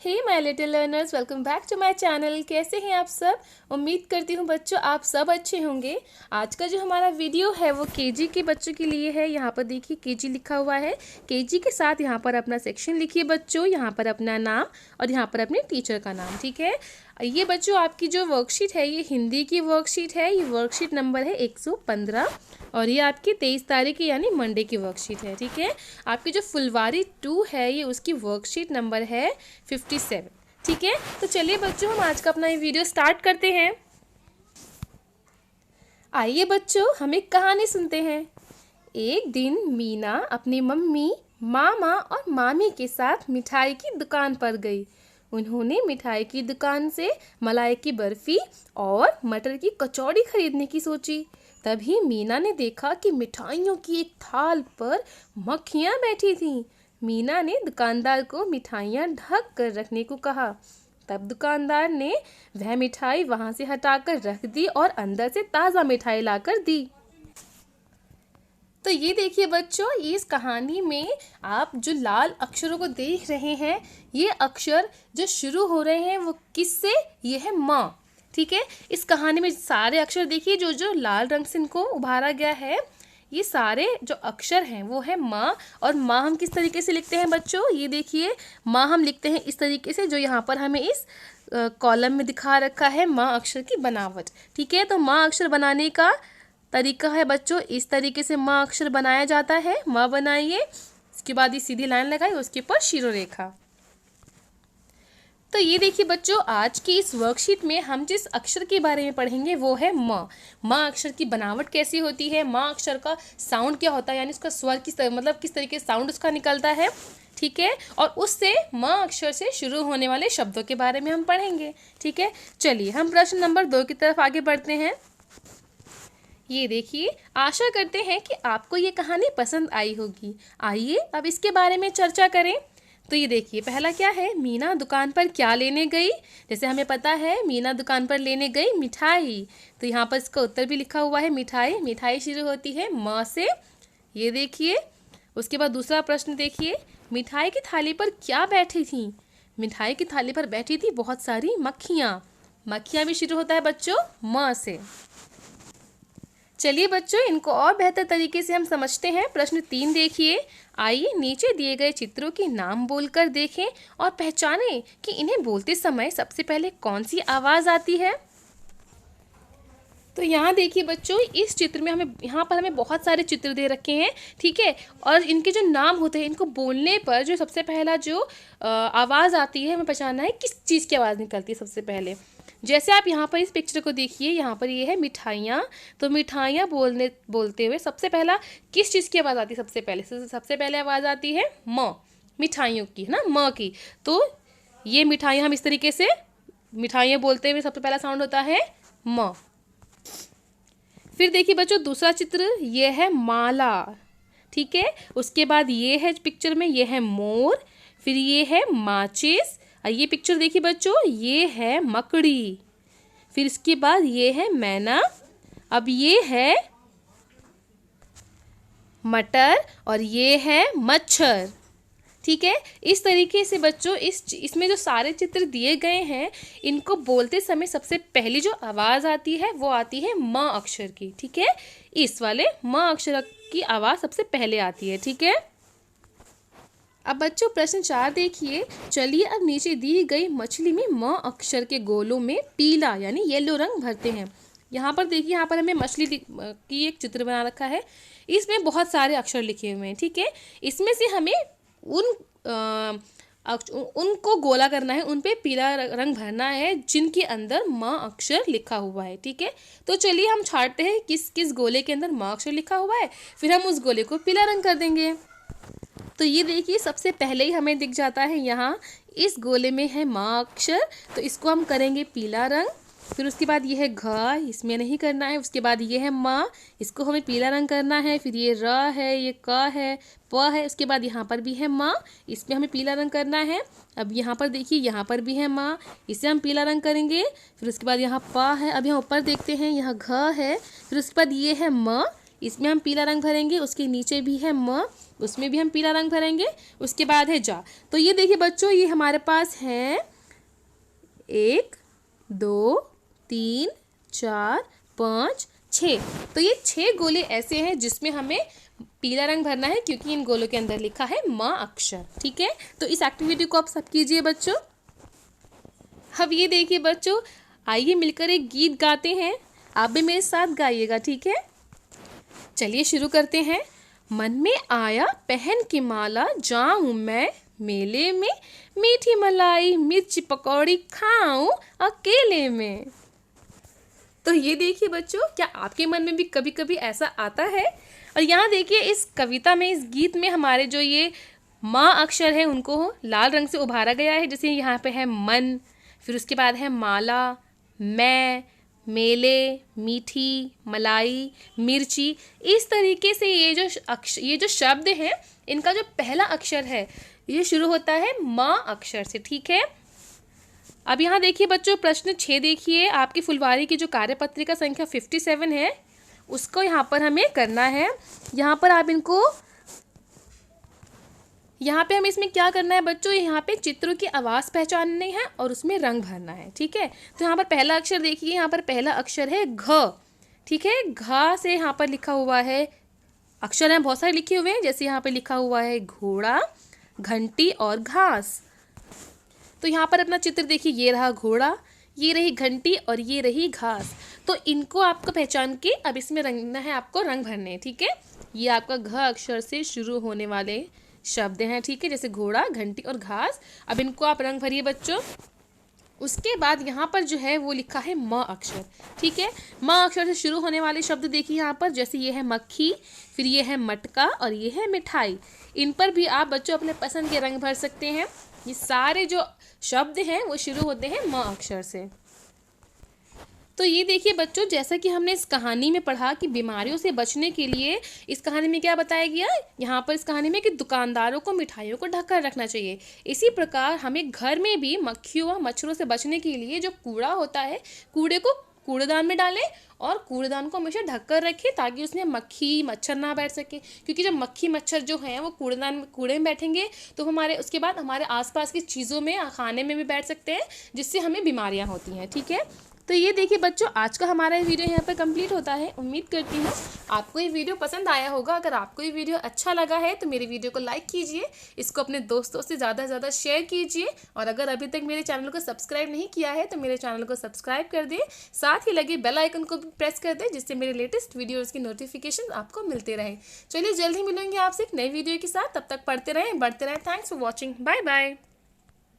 Hey my little learners, welcome back to my channel. कैसे हैं आप सब? उम्मीद करती हूँ बच्चों आप सब अच्छे होंगे। आज का जो हमारा वीडियो है वो केजी के बच्चों के लिए है। यहाँ पर देखिए केजी लिखा हुआ है। केजी के साथ यहाँ पर अपना सेक्शन लिखिए बच्चों, यहाँ पर अपना नाम और यहाँ पर अपने टीचर का नाम। ठीक है, ये बच्चों आपकी जो वर्कशीट है ये हिंदी की वर्कशीट है। ये वर्कशीट नंबर है 115 और ये आपकी 23 तारीख की यानी मंडे की वर्कशीट है। ठीक है, आपकी जो फुलवारी 2 है ये उसकी वर्कशीट नंबर है 57। ठीक है, तो चलिए बच्चों हम आज का अपना ये वीडियो स्टार्ट करते हैं। आइए बच्चों हम एक कहानी सुनते हैं। एक दिन मीना अपनी मम्मी, मामा और मामी के साथ मिठाई की दुकान पर गई। उन्होंने मिठाई की दुकान से मलाई की बर्फी और मटर की कचौड़ी खरीदने की सोची। तभी मीना ने देखा कि मिठाइयों की एक थाल पर मक्खियां बैठी थीं। मीना ने दुकानदार को मिठाइयां ढक कर रखने को कहा। तब दुकानदार ने वह मिठाई वहां से हटाकर रख दी और अंदर से ताज़ा मिठाई लाकर दी। तो ये देखिए बच्चों, इस कहानी में आप जो लाल अक्षरों को देख रहे हैं, ये अक्षर जो शुरू हो रहे हैं वो किससे? ये है माँ। ठीक है, इस कहानी में सारे अक्षर देखिए जो जो लाल रंग से इनको उभारा गया है, ये सारे जो अक्षर हैं वो है माँ। और माँ हम किस तरीके से लिखते हैं बच्चों? ये देखिए माँ हम लिखते हैं इस तरीके से, जो यहाँ पर हमें इस कॉलम में दिखा रखा है माँ अक्षर की बनावट। ठीक है, तो माँ अक्षर बनाने का तरीका है बच्चों, इस तरीके से माँ अक्षर बनाया जाता है। माँ बनाइए, इसके बाद ये सीधी लाइन लगाई, उसके ऊपर शिरोरेखा। तो ये देखिए बच्चों, आज की इस वर्कशीट में हम जिस अक्षर के बारे में पढ़ेंगे वो है माँ। माँ अक्षर की बनावट कैसी होती है, माँ अक्षर का साउंड क्या होता है, यानी उसका स्वर मतलब किस तरीके से साउंड उसका निकलता है। ठीक है, और उससे माँ अक्षर से शुरू होने वाले शब्दों के बारे में हम पढ़ेंगे। ठीक है, चलिए हम प्रश्न नंबर 2 की तरफ आगे बढ़ते हैं। ये देखिए, आशा करते हैं कि आपको ये कहानी पसंद आई होगी। आइए अब इसके बारे में चर्चा करें। तो ये देखिए, पहला क्या है, मीना दुकान पर क्या लेने गई? जैसे हमें पता है मीना दुकान पर लेने गई मिठाई, तो यहाँ पर इसका उत्तर भी लिखा हुआ है मिठाई। मिठाई शुरू होती है म से। ये देखिए, उसके बाद दूसरा प्रश्न देखिए, मिठाई की थाली पर क्या बैठी थी? मिठाई की थाली पर बैठी थी बहुत सारी मक्खियाँ। मक्खियाँ भी शुरू होता है बच्चों म से। चलिए बच्चों, इनको और बेहतर तरीके से हम समझते हैं। प्रश्न 3 देखिए, आइए नीचे दिए गए चित्रों के नाम बोलकर देखें और पहचानें कि इन्हें बोलते समय सबसे पहले कौन सी आवाज़ आती है। तो यहाँ देखिए बच्चों, इस चित्र में यहाँ पर हमें बहुत सारे चित्र दे रखे हैं। ठीक है, और इनके जो नाम होते हैं, इनको बोलने पर जो सबसे पहला जो आवाज़ आती है, हमें पहचानना है किस चीज़ की आवाज़ निकलती है सबसे पहले। जैसे आप यहाँ पर इस पिक्चर को देखिए, यहाँ पर ये है मिठाइयाँ। तो मिठाइयाँ बोलते हुए सबसे पहला किस चीज़ की आवाज़ आती है? सबसे पहले आवाज़ आती है म, मिठाइयों की, है ना, म की। तो ये मिठाइयाँ हम इस तरीके से मिठाइयाँ बोलते हुए सबसे पहला साउंड होता है म। फिर देखिए बच्चों, दूसरा चित्र ये है माला। ठीक है, उसके बाद ये है पिक्चर में, ये है मोर। फिर ये है माचिस। ये पिक्चर देखिए बच्चों, ये है मकड़ी। फिर इसके बाद ये है मैना। अब ये है मटर और ये है मच्छर। ठीक है, इस तरीके से बच्चों इसमें जो सारे चित्र दिए गए हैं, इनको बोलते समय सबसे पहली जो आवाज़ आती है वो आती है म अक्षर की। ठीक है, इस वाले म अक्षर की आवाज़ सबसे पहले आती है। ठीक है, अब बच्चों प्रश्न 4 देखिए। चलिए अब नीचे दी गई मछली में म अक्षर के गोलों में पीला यानी येलो रंग भरते हैं। यहाँ पर देखिए, यहाँ पर हमें मछली की एक चित्र बना रखा है। इसमें बहुत सारे अक्षर लिखे हुए हैं। ठीक है, इसमें से हमें उनको गोला करना है, उन पे पीला रंग भरना है जिनके अंदर म अक्षर लिखा हुआ है। ठीक है, तो चलिए हम छांटते हैं किस किस गोले के अंदर म अक्षर लिखा हुआ है, फिर हम उस गोले को पीला रंग कर देंगे। तो ये देखिए, सबसे पहले ही हमें दिख जाता है यहाँ इस गोले में है म अक्षर, तो इसको हम करेंगे पीला रंग। फिर उसके बाद ये है घ, इसमें नहीं करना है। उसके बाद ये है म, इसको हमें पीला रंग करना है। फिर ये र है, ये क है, प है। उसके बाद यहाँ पर भी है म, इसमें हमें पीला रंग करना है। अब यहाँ पर देखिए, यहाँ पर भी है म, इसे हम पीला रंग करेंगे। फिर उसके बाद यहाँ प है। अब यहाँ ऊपर देखते हैं, यहाँ घ है। फिर उसके बाद ये है म, इसमें हम पीला रंग भरेंगे। उसके नीचे भी है म, उसमें भी हम पीला रंग भरेंगे। उसके बाद है जा। तो ये देखिए बच्चों, ये हमारे पास है 1 2 3 4 5 6। तो ये 6 गोले ऐसे हैं जिसमें हमें पीला रंग भरना है, क्योंकि इन गोलों के अंदर लिखा है म अक्षर। ठीक है, तो इस एक्टिविटी को आप सब कीजिए बच्चों। अब ये देखिए बच्चों, आइए मिलकर एक गीत गाते हैं। आप भी मेरे साथ गाइएगा, ठीक है। चलिए शुरू करते हैं। मन में आया पहन के माला, जाऊं मैं मेले में, मीठी मलाई मिर्ची पकौड़ी खाऊं अकेले में। तो ये देखिए बच्चों, क्या आपके मन में भी कभी कभी ऐसा आता है? और यहाँ देखिए इस कविता में, इस गीत में हमारे जो ये माँ अक्षर है उनको लाल रंग से उभारा गया है। जैसे यहाँ पे है मन, फिर उसके बाद है माला, मैं, मेले, मीठी, मलाई, मिर्ची। इस तरीके से ये जो शब्द हैं, इनका जो पहला अक्षर है ये शुरू होता है माँ अक्षर से। ठीक है, अब यहाँ देखिए बच्चों, प्रश्न 6 देखिए। आपकी फुलवारी की जो कार्यपत्रिका संख्या 57 है उसको यहाँ पर हमें करना है। यहाँ पर आप इनको, यहाँ पे हमें इसमें क्या करना है बच्चों, यहाँ पे चित्रों की आवाज़ पहचाननी है और उसमें रंग भरना है। ठीक है, तो यहाँ पर पहला अक्षर देखिए, यहाँ पर पहला अक्षर है घ। ठीक है, घ से यहाँ पर लिखा हुआ है, अक्षर हैं बहुत सारे लिखे हुए हैं। जैसे यहाँ पे लिखा हुआ है घोड़ा, घंटी और घास। तो यहाँ पर अपना चित्र देखिए, ये रहा घोड़ा, ये रही घंटी और ये रही घास। तो इनको आपको पहचान के अब इसमें रंगना है, आपको रंग भरने हैं। ठीक है, ये आपका घ अक्षर से शुरू होने वाले शब्द हैं। ठीक है, जैसे घोड़ा, घंटी और घास। अब इनको आप रंग भरिए बच्चों। उसके बाद यहाँ पर जो है वो लिखा है म अक्षर। ठीक है, म अक्षर से शुरू होने वाले शब्द देखिए यहाँ पर, जैसे ये है मक्खी, फिर ये है मटका और ये है मिठाई। इन पर भी आप बच्चों अपने पसंद के रंग भर सकते हैं। ये सारे जो शब्द हैं वो शुरू होते हैं म अक्षर से। तो ये देखिए बच्चों, जैसा कि हमने इस कहानी में पढ़ा कि बीमारियों से बचने के लिए इस कहानी में क्या बताया गया, यहाँ पर इस कहानी में कि दुकानदारों को मिठाइयों को ढक कर रखना चाहिए। इसी प्रकार हमें घर में भी मक्खियों व मच्छरों से बचने के लिए जो कूड़ा होता है, कूड़े को कूड़ेदान में डालें और कूड़ेदान को हमेशा ढक कर रखें, ताकि उसमें मक्खी मच्छर ना बैठ सके। क्योंकि जब मक्खी मच्छर जो हैं वो कूड़े में बैठेंगे तो हमारे उसके बाद हमारे आसपास की चीज़ों में, खाने में भी बैठ सकते हैं, जिससे हमें बीमारियां होती हैं। ठीक है, तो ये देखिए बच्चों, आज का हमारा ये वीडियो यहाँ पर कंप्लीट होता है। उम्मीद करती हूँ आपको ये वीडियो पसंद आया होगा। अगर आपको ये वीडियो अच्छा लगा है तो मेरे वीडियो को लाइक कीजिए, इसको अपने दोस्तों से ज़्यादा से ज़्यादा शेयर कीजिए। और अगर अभी तक मेरे चैनल को सब्सक्राइब नहीं किया है तो मेरे चैनल को सब्सक्राइब कर दें, साथ ही लगे बेल आइकन को भी प्रेस कर दें, जिससे मेरे लेटेस्ट वीडियोज़ की नोटिफिकेशन आपको मिलते रहे। चलिए जल्द ही मिलेंगे आपसे एक नई वीडियो के साथ। तब तक पढ़ते रहें, बढ़ते रहें। Thanks for watching, bye bye.